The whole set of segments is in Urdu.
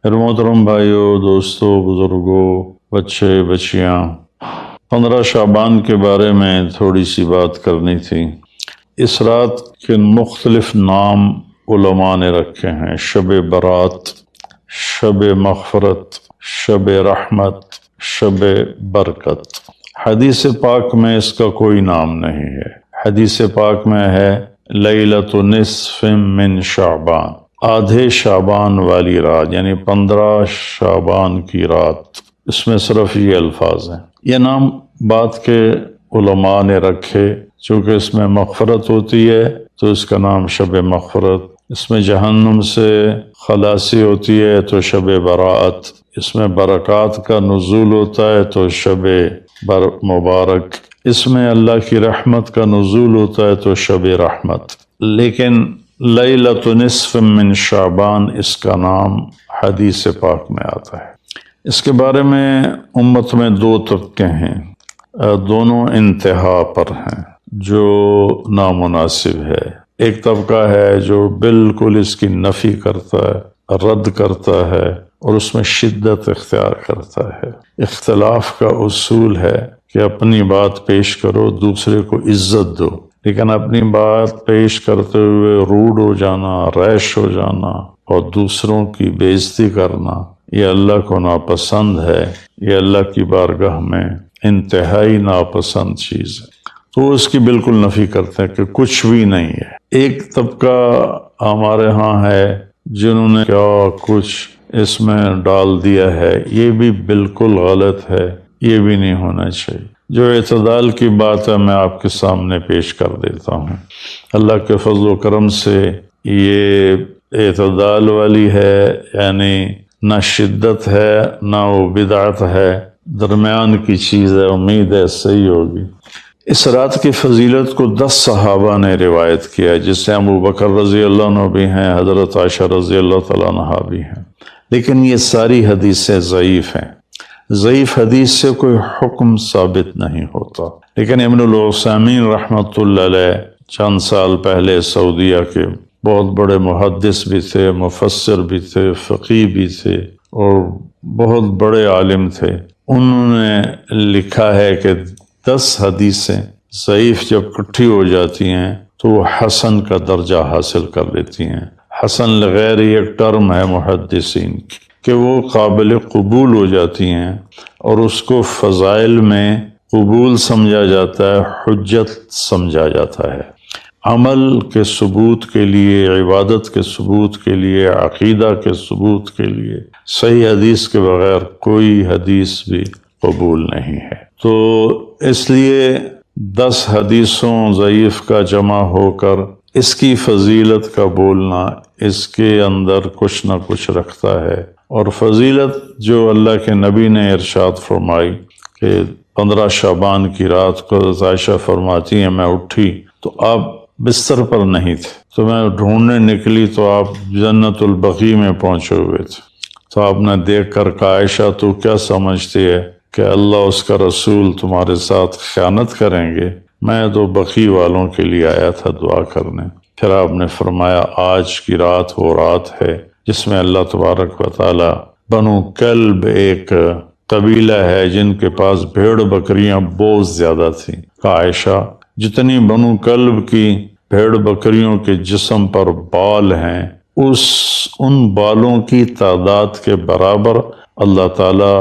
پھر محترم بھائیوں، دوستوں، بزرگوں، بچے بچیاں، 15 شعبان کے بارے میں تھوڑی سی بات کرنی تھی۔ اس رات کے مختلف نام علماء نے رکھے ہیں: شب برات، شب مغفرت، شب رحمت، شب برکت۔ حدیث پاک میں اس کا کوئی نام نہیں ہے۔ حدیث پاک میں ہے لیلۃ نصف من شعبان، آدھے شعبان والی رات، یعنی 15 شعبان کی رات۔ اس میں صرف یہ الفاظ ہیں۔ یہ نام بات کے علماء نے رکھے، چونکہ اس میں مغفرت ہوتی ہے تو اس کا نام شب مغفرت، اس میں جہنم سے خلاصی ہوتی ہے تو شب براءت، اس میں برکات کا نزول ہوتا ہے تو شب مبارک، اس میں اللہ کی رحمت کا نزول ہوتا ہے تو شب رحمت۔ لیکن لیلۃ نصف من شعبان اس کا نام حدیث پاک میں آتا ہے۔ اس کے بارے میں امت میں 2 طبقے ہیں، دونوں انتہا پر ہیں، جو نامناسب ہے۔ ایک طبقہ ہے جو بالکل اس کی نفی کرتا ہے، رد کرتا ہے اور اس میں شدت اختیار کرتا ہے۔ اختلاف کا اصول ہے کہ اپنی بات پیش کرو، دوسرے کو عزت دو، لیکن اپنی بات پیش کرتے ہوئے روڈ ہو جانا، ریش ہو جانا اور دوسروں کی بے عزتی کرنا، یہ اللہ کو ناپسند ہے، یہ اللہ کی بارگاہ میں انتہائی ناپسند چیز ہے۔ تو اس کی بالکل نفی کرتے ہیں کہ کچھ بھی نہیں ہے۔ ایک طبقہ ہمارے ہاں ہے جنہوں نے کیا کچھ اس میں ڈال دیا ہے، یہ بھی بالکل غلط ہے، یہ بھی نہیں ہونا چاہیے۔ جو اعتدال کی بات ہے میں آپ کے سامنے پیش کر دیتا ہوں۔ اللہ کے فضل و کرم سے یہ اعتدال والی ہے، یعنی نہ شدت ہے نہ وہ بدعت ہے، درمیان کی چیز ہے، امید ہے صحیح ہوگی۔ اس رات کی فضیلت کو 10 صحابہ نے روایت کیا ہے، جس سے ابو بکر رضی اللہ عنہ بھی ہیں، حضرت عائشہ رضی اللہ تعالیٰ عنہ بھی ہیں، لیکن یہ ساری حدیثیں ضعیف ہیں۔ ضعیف حدیث سے کوئی حکم ثابت نہیں ہوتا، لیکن ابن العثیمین رحمۃ اللہ علیہ چند سال پہلے سعودیہ کے بہت بڑے محدث بھی تھے، مفسر بھی تھے، فقیہ بھی تھے اور بہت بڑے عالم تھے۔ انہوں نے لکھا ہے کہ 10 حدیثیں ضعیف جب اکٹھی ہو جاتی ہیں تو وہ حسن کا درجہ حاصل کر لیتی ہیں۔ حسن لغیر ایک ٹرم ہے محدثین کی کہ وہ قابل قبول ہو جاتی ہیں اور اس کو فضائل میں قبول سمجھا جاتا ہے، حجت سمجھا جاتا ہے۔ عمل کے ثبوت کے لیے، عبادت کے ثبوت کے لیے، عقیدہ کے ثبوت کے لیے صحیح حدیث کے بغیر کوئی حدیث بھی قبول نہیں ہے۔ تو اس لیے 10 حدیثوں ضعیف کا جمع ہو کر اس کی فضیلت کا بولنا اس کے اندر کچھ نہ کچھ رکھتا ہے۔ اور فضیلت جو اللہ کے نبی نے ارشاد فرمائی کہ 15 شعبان کی رات کو عائشہ فرماتی ہیں میں اٹھی تو آپ بستر پر نہیں تھے، تو میں ڈھونڈنے نکلی تو آپ جنت البقیع میں پہنچے ہوئے تھے۔ تو آپ نے دیکھ کر کہا عائشہ تو کیا سمجھتی ہے کہ اللہ اس کا رسول تمہارے ساتھ خیانت کریں گے؟ میں تو بقیع والوں کے لیے آیا تھا دعا کرنے۔ پھر آپ نے فرمایا آج کی رات وہ رات ہے جس میں اللہ تبارک و تعالی بنو کلب ایک قبیلہ ہے جن کے پاس بھیڑ بکریاں بہت زیادہ تھیں، کہا عائشہ جتنی بنو کلب کی بھیڑ بکریوں کے جسم پر بال ہیں ان بالوں کی تعداد کے برابر اللہ تعالی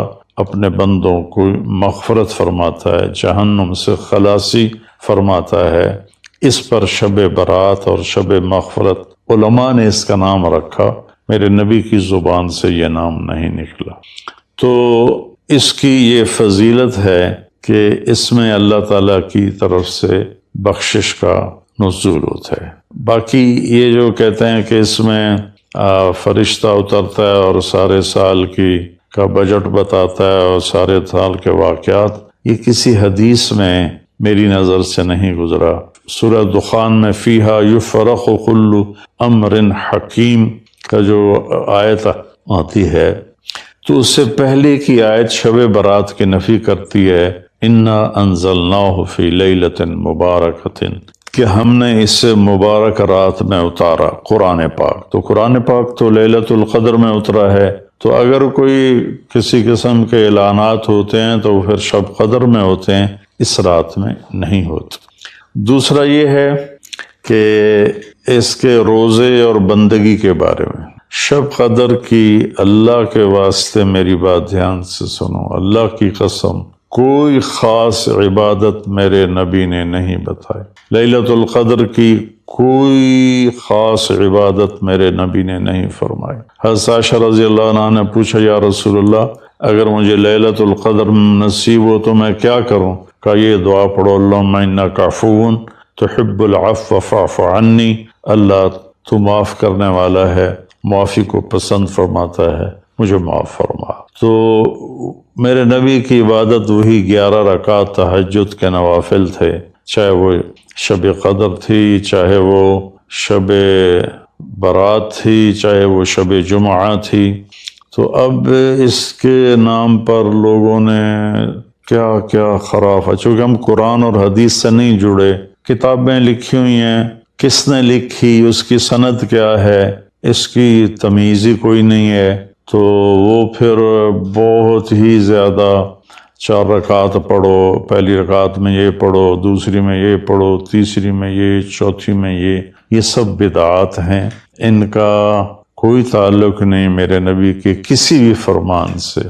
اپنے بندوں کو مغفرت فرماتا ہے، جہنم سے خلاصی فرماتا ہے۔ اس پر شب برات اور شب مغفرت علماء نے اس کا نام رکھا، میرے نبی کی زبان سے یہ نام نہیں نکلا۔ تو اس کی یہ فضیلت ہے کہ اس میں اللہ تعالیٰ کی طرف سے بخشش کا نزول ہوتا ہے۔ باقی یہ جو کہتے ہیں کہ اس میں فرشتہ اترتا ہے اور سارے سال کا بجٹ بتاتا ہے اور سارے سال کے واقعات، یہ کسی حدیث میں میری نظر سے نہیں گزرا۔ سورہ دخان میں فیہا یفرق کل امر حکیم کا جو آیت آتی ہے تو اس سے پہلے کی آیت شب برات کی نفی کرتی ہے، انا انزلناہ فی لیلۃ مبارکۃ، کہ ہم نے اس سے مبارک رات میں اتارا قرآن پاک۔ تو قرآن پاک تو لیلۃ القدر میں اترا ہے تو اگر کوئی کسی قسم کے اعلانات ہوتے ہیں تو پھر شب قدر میں ہوتے ہیں، اس رات میں نہیں ہوتے۔ دوسرا یہ ہے کہ اس کے روزے اور بندگی کے بارے میں، شب قدر کی اللہ کے واسطے میری بات دھیان سے سنو، اللہ کی قسم کوئی خاص عبادت میرے نبی نے نہیں بتائی، لیلۃ القدر کی کوئی خاص عبادت میرے نبی نے نہیں فرمائی۔ حضرت عائشہ رضی اللہ عنہ نے پوچھا یا رسول اللہ اگر مجھے لیلۃ القدر نصیب ہو تو میں کیا کروں؟ کہا یہ دعا پڑھو، اللہم انک عفو تحب العفو فاعف عنی، اللہ تو معاف کرنے والا ہے، معافی کو پسند فرماتا ہے، مجھے معاف فرما۔ تو میرے نبی کی عبادت وہی 11 رکعت تہجد کے نوافل تھے، چاہے وہ شب قدر تھی، چاہے وہ شب برات تھی، چاہے وہ شب جمعہ تھی۔ تو اب اس کے نام پر لوگوں نے کیا کیا خرافہ، چونکہ ہم قرآن اور حدیث سے نہیں جڑے، کتابیں لکھی ہوئی ہیں، کس نے لکھی، اس کی سند کیا ہے، اس کی تمیز ہی کوئی نہیں ہے، تو وہ پھر بہت ہی زیادہ 4 رکعت پڑھو، پہلی رکعت میں یہ پڑھو، دوسری میں یہ پڑھو، تیسری میں یہ، چوتھی میں یہ سب بدعات ہیں، ان کا کوئی تعلق نہیں میرے نبی کے کسی بھی فرمان سے۔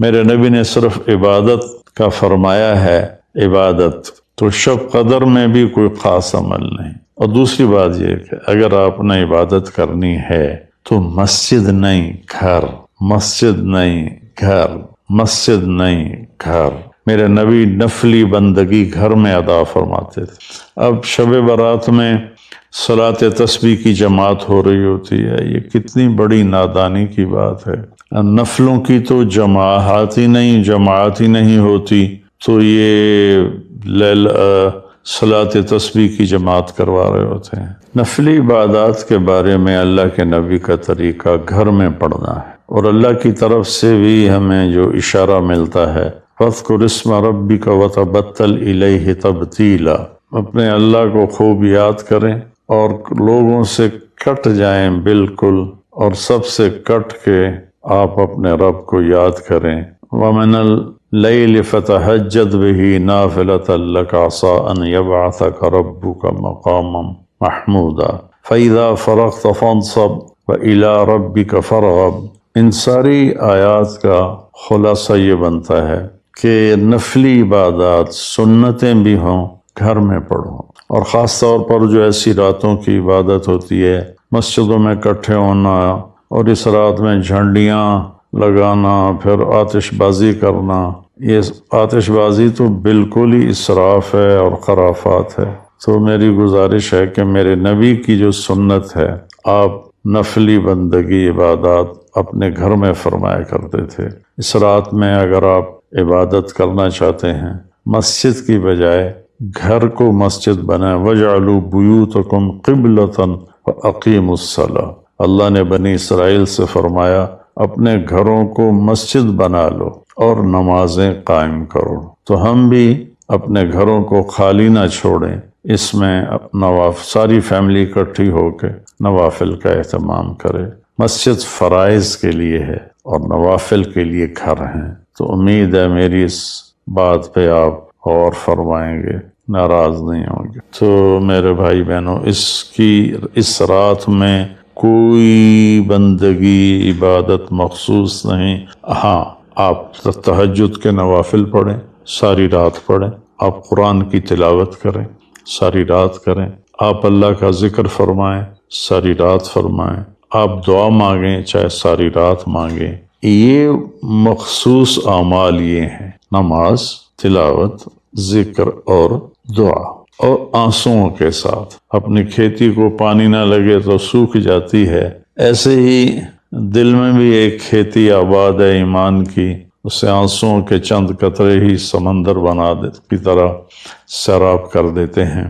میرے نبی نے صرف عبادت کا فرمایا ہے، عبادت تو شب قدر میں بھی کوئی خاص عمل نہیں۔ اور دوسری بات یہ کہ اگر آپ نے عبادت کرنی ہے تو مسجد نہیں گھر، مسجد نہیں گھر، مسجد نہیں گھر۔ میرے نبی نفلی بندگی گھر میں ادا فرماتے تھے۔ اب شب برات میں صلاۃ تسبیح کی جماعت ہو رہی ہوتی ہے، یہ کتنی بڑی نادانی کی بات ہے۔ نفلوں کی تو جماعت ہی نہیں ہوتی، تو یہ صلاۃ تسبیح کی جماعت کروا رہے ہوتے ہیں۔ نفلی عبادات کے بارے میں اللہ کے نبی کا طریقہ گھر میں پڑھنا ہے، اور اللہ کی طرف سے بھی ہمیں جو اشارہ ملتا ہے فَاذْكُرِ اسْمَ رَبِّكَ وَتَبَتَّلْ إِلَيْهِ تَبْتِيلًا، اپنے اللہ کو خوب یاد کریں اور لوگوں سے کٹ جائیں بالکل، اور سب سے کٹ کے آپ اپنے رب کو یاد کریں۔ وَمِنَ اللَّيْلِ فَتَهَجَّدْ بِهِ نَافِلَةً لَكَ عَسَىٰ أَن يَبْعَثَكَ رَبُّكَ مَقَامًا مَحْمُودًا فَإِذَا فَرَغْتَ فَانصَبْ وَإِلَىٰ رَبِّكَ فَارْغَب۔ ان ساری آیات کا خلاصہ یہ بنتا ہے کہ نفلی عبادات سنتیں بھی ہوں گھر میں پڑھو، اور خاص طور پر جو ایسی راتوں کی عبادت ہوتی ہے، مسجدوں میں اکٹھے ہونا اور اس رات میں جھنڈیاں لگانا، پھر آتش بازی کرنا، یہ آتش بازی تو بالکل ہی اسراف ہے اور خرافات ہے۔ تو میری گزارش ہے کہ میرے نبی کی جو سنت ہے، آپ نفلی بندگی عبادات اپنے گھر میں فرمایا کرتے تھے۔ اس رات میں اگر آپ عبادت کرنا چاہتے ہیں، مسجد کی بجائے گھر کو مسجد بنائیں۔ وَجْعَلُوا بُيُوتَكُمْ قِبْلَةً وَأَقِيمُوا الصَّلَاةَ، اللہ نے بنی اسرائیل سے فرمایا اپنے گھروں کو مسجد بنا لو اور نمازیں قائم کرو۔ تو ہم بھی اپنے گھروں کو خالی نہ چھوڑیں، اس میں ساری فیملی اکٹھی ہو کے نوافل کا اہتمام کرے۔ مسجد فرائض کے لیے ہے اور نوافل کے لیے گھر ہیں۔ تو امید ہے میری اس بات پہ آپ غور فرمائیں گے، ناراض نہیں ہوں گے۔ تو میرے بھائی بہنوں، اس رات میں کوئی بندگی عبادت مخصوص نہیں۔ ہاں، آپ تہجد کے نوافل پڑھیں، ساری رات پڑھیں، آپ قرآن کی تلاوت کریں، ساری رات کریں، آپ اللہ کا ذکر فرمائیں، ساری رات فرمائیں، آپ دعا مانگیں، چاہے ساری رات مانگیں۔ یہ مخصوص اعمال یہ ہیں: نماز، تلاوت، ذکر اور دعا، اور آنسوؤں کے ساتھ۔ اپنی کھیتی کو پانی نہ لگے تو سوکھ جاتی ہے، ایسے ہی دل میں بھی ایک کھیتی آباد ہے ایمان کی، اسے آنسوؤں کے چند قطرے ہی سمندر کی طرح سیراب کر دیتے ہیں۔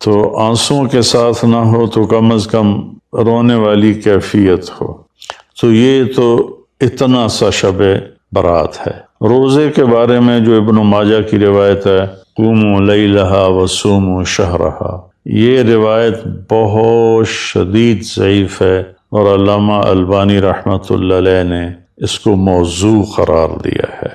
تو آنسوؤں کے ساتھ نہ ہو تو کم از کم رونے والی کیفیت ہو۔ تو یہ تو اتنا سا شب برات ہے۔ روزے کے بارے میں جو ابن ماجہ کی روایت ہے، قوموا لیلہا وصوموا شہرہا، یہ روایت بہت شدید ضعیف ہے، اور علامہ البانی رحمۃ اللہ علیہ نے اس کو موضوع قرار دیا ہے۔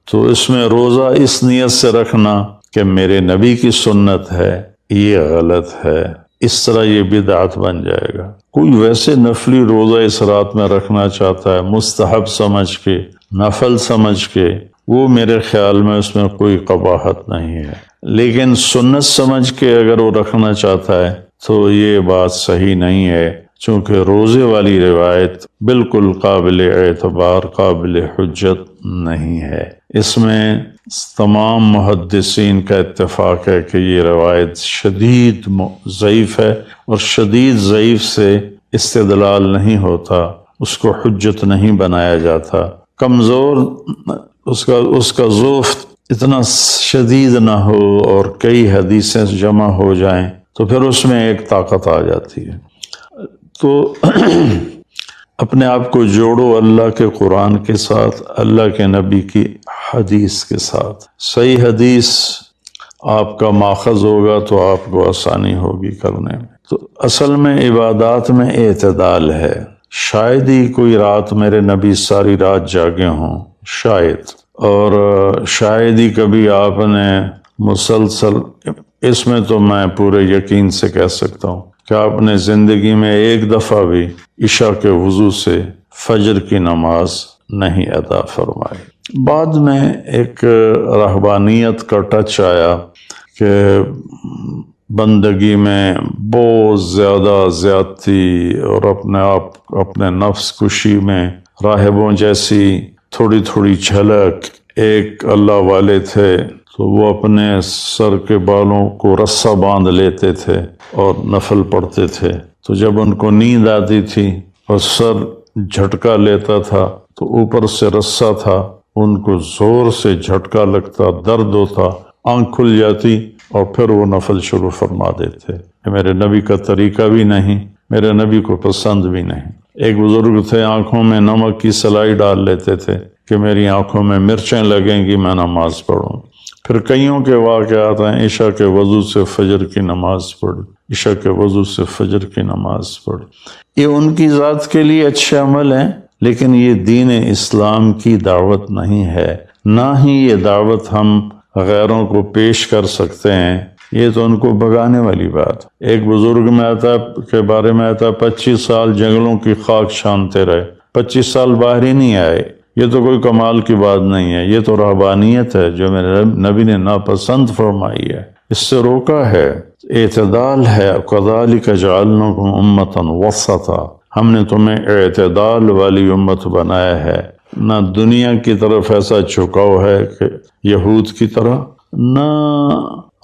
تو اس میں روزہ اس نیت سے رکھنا کہ میرے نبی کی سنت ہے، یہ غلط ہے، اس طرح یہ بدعت بن جائے گا۔ کوئی ویسے نفلی روزہ اس رات میں رکھنا چاہتا ہے مستحب سمجھ کے، نفل سمجھ کے، وہ میرے خیال میں اس میں کوئی قباحت نہیں ہے، لیکن سنت سمجھ کے اگر وہ رکھنا چاہتا ہے تو یہ بات صحیح نہیں ہے، چونکہ روزے والی روایت بالکل قابل اعتبار، قابل حجت نہیں ہے۔ اس میں تمام محدثین کا اتفاق ہے کہ یہ روایت شدید ضعیف ہے، اور شدید ضعیف سے استدلال نہیں ہوتا، اس کو حجت نہیں بنایا جاتا۔ کمزور اس کا ضعف اتنا شدید نہ ہو اور کئی حدیثیں جمع ہو جائیں تو پھر اس میں ایک طاقت آ جاتی ہے۔ تو اپنے آپ کو جوڑو اللہ کے قرآن کے ساتھ، اللہ کے نبی کی حدیث کے ساتھ۔ صحیح حدیث آپ کا ماخذ ہوگا تو آپ کو آسانی ہوگی کرنے میں۔ تو اصل میں عبادات میں اعتدال ہے۔ شاید ہی کوئی رات میرے نبی ساری رات جاگے ہوں، شاید، اور شاید ہی کبھی آپ نے مسلسل، اس میں تو میں پورے یقین سے کہہ سکتا ہوں کہ آپ نے زندگی میں ایک دفعہ بھی عشاء کے وضو سے فجر کی نماز نہیں ادا فرمائی۔ بعد میں ایک رہبانیت کا ٹچ آیا کہ بندگی میں بہت زیادہ زیادتی اور اپنے نفس کشی میں راہبوں جیسی تھوڑی تھوڑی جھلک۔ ایک اللہ والے تھے تو وہ اپنے سر کے بالوں کو رسہ باندھ لیتے تھے اور نفل پڑھتے تھے، تو جب ان کو نیند آتی تھی اور سر جھٹکا لیتا تھا تو اوپر سے رسہ تھا، ان کو زور سے جھٹکا لگتا، درد ہوتا، آنکھ کھل جاتی اور پھر وہ نفل شروع فرما دیتے۔ یہ میرے نبی کا طریقہ بھی نہیں، میرے نبی کو پسند بھی نہیں۔ ایک بزرگ تھے، آنکھوں میں نمک کی سلائی ڈال لیتے تھے کہ میری آنکھوں میں مرچیں لگیں گی میں نماز پڑھوں۔ پھر کئیوں کے واقعات ہیں، عشاء کے وضو سے فجر کی نماز پڑھ، عشاء کے وضو سے فجر کی نماز پڑھ۔ یہ ان کی ذات کے لیے اچھے عمل ہیں، لیکن یہ دین اسلام کی دعوت نہیں ہے، نہ ہی یہ دعوت ہم غیروں کو پیش کر سکتے ہیں، یہ تو ان کو بگانے والی بات۔ ایک بزرگ میں آتا کے بارے میں آتا 25 سال جنگلوں کی خاک چھانتے رہے، 25 سال باہر ہی نہیں آئے۔ یہ تو کوئی کمال کی بات نہیں ہے، یہ تو رہبانیت ہے جو میرے نبی نے ناپسند فرمائی ہے، اس سے روکا ہے۔ اعتدال ہے، کذالک جعلناکم امۃ وسطا، ہم نے تمہیں اعتدال والی امت بنایا ہے، نہ دنیا کی طرف ایسا جھکاؤ ہے کہ یہود کی طرح، نہ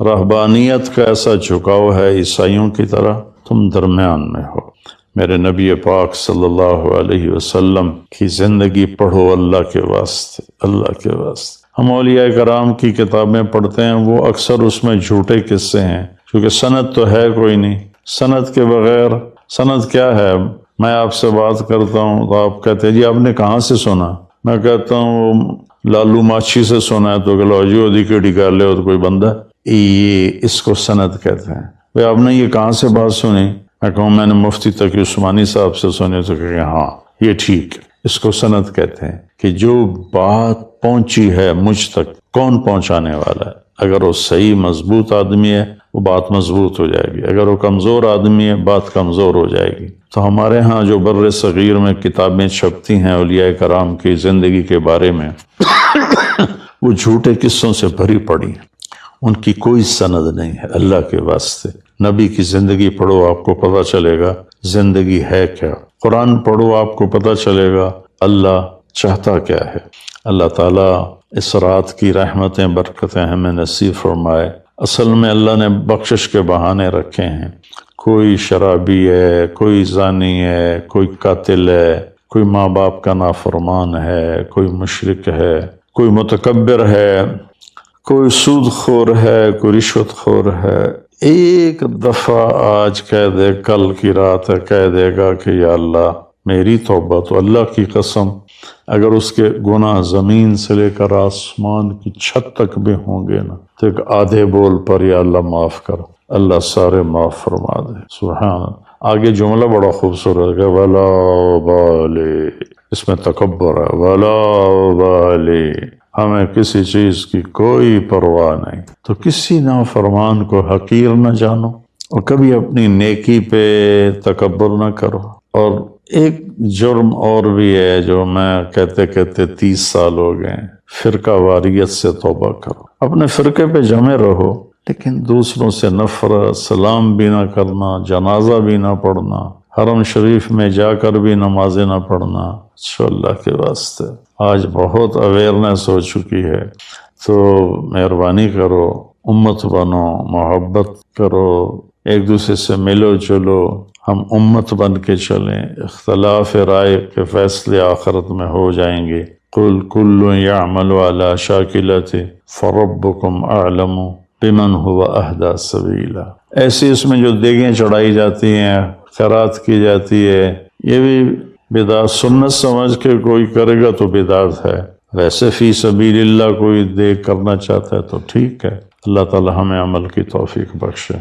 رہبانیت کا ایسا جھکاؤ ہے عیسائیوں کی طرح، تم درمیان میں ہو۔ میرے نبی پاک صلی اللہ علیہ وسلم کی زندگی پڑھو اللہ کے واسطے، اللہ کے واسطے۔ ہم اولیاء کرام کی کتابیں پڑھتے ہیں، وہ اکثر اس میں جھوٹے قصے ہیں، کیونکہ سند تو ہے کوئی نہیں۔ سند کے بغیر، سند کیا ہے؟ میں آپ سے بات کرتا ہوں تو آپ کہتے ہیں جی آپ نے کہاں سے سنا؟ میں کہتا ہوں لالو ماچھی سے سنا ہے، تو کہ لو جی ودی کیڑی کر لے، تو کوئی بندہ، یہ اس کو سند کہتے ہیں۔ بھئی آپ نے یہ کہاں سے بات سنی؟ میں کہوں میں نے مفتی تقی عثمانی صاحب سے سنی، تو کہ ہاں یہ ٹھیک ہے، اس کو سند کہتے ہیں کہ جو بات پہنچی ہے مجھ تک، کون پہنچانے والا ہے؟ اگر وہ صحیح مضبوط آدمی ہے وہ بات مضبوط ہو جائے گی، اگر وہ کمزور آدمی ہے بات کمزور ہو جائے گی۔ تو ہمارے ہاں جو بر صغیر میں کتابیں چھپتی ہیں اولیاء کرام کی زندگی کے بارے میں، وہ جھوٹے قصوں سے بھری پڑی ہیں، ان کی کوئی سند نہیں ہے۔ اللہ کے واسطے نبی کی زندگی پڑھو، آپ کو پتہ چلے گا زندگی ہے کیا۔ قرآن پڑھو، آپ کو پتہ چلے گا اللہ چاہتا کیا ہے۔ اللہ تعالیٰ اس رات کی رحمتیں برکتیں ہمیں نصیب فرمائے۔ اصل میں اللہ نے بخشش کے بہانے رکھے ہیں، کوئی شرابی ہے، کوئی زانی ہے، کوئی قاتل ہے، کوئی ماں باپ کا نافرمان ہے، کوئی مشرک ہے، کوئی متکبر ہے، کوئی سود خور ہے، کوئی رشوت خور ہے۔ ایک دفعہ آج کہہ دے، کل کی رات ہے کہہ دے گا کہ یا اللہ میری توبہ، تو اللہ کی قسم اگر اس کے گناہ زمین سے لے کر آسمان کی چھت تک بھی ہوں گے نا، تو ایک آدھے بول پر یا اللہ معاف کر، اللہ سارے معاف فرما دے۔ سبحان۔ آگے جملہ بڑا خوبصورت ہے، وَلَا بَالِ، اس میں تکبر ہے. ولا ابالی، ہمیں کسی چیز کی کوئی پرواہ نہیں. تو کسی نافرمان کو حقیر نہ جانو اور کبھی اپنی نیکی پہ تکبر نہ کرو. اور ایک جرم اور بھی ہے جو میں کہتے 30 سال ہو گئے، فرقہ واریت سے توبہ کرو. اپنے فرقے پہ جمے رہو لیکن دوسروں سے نفرت، سلام بھی نہ کرنا، جنازہ بھی نہ پڑھنا، حرم شریف میں جا کر بھی نمازیں نہ پڑھنا. اللہ کے واسطے آج بہت اویئرنیس ہو چکی ہے، تو مہربانی کرو، امت بنو، محبت کرو، ایک دوسرے سے ملو جلو، ہم امت بن کے چلیں. اختلاف رائے کے فیصلے آخرت میں ہو جائیں گے. قل کل یعمل علی شاکلتہ فربکم اعلم بمن هو اہدی سبیلا. ایسی اس میں جو دیگیں چڑھائی جاتی ہیں، خیرات کی جاتی ہے، یہ بھی بدعت. سنت سمجھ کے کوئی کرے گا تو بدعت ہے، ویسے فی سبیل اللہ کوئی دیگ کرنا چاہتا ہے تو ٹھیک ہے. اللہ تعالی ہمیں عمل کی توفیق بخشے.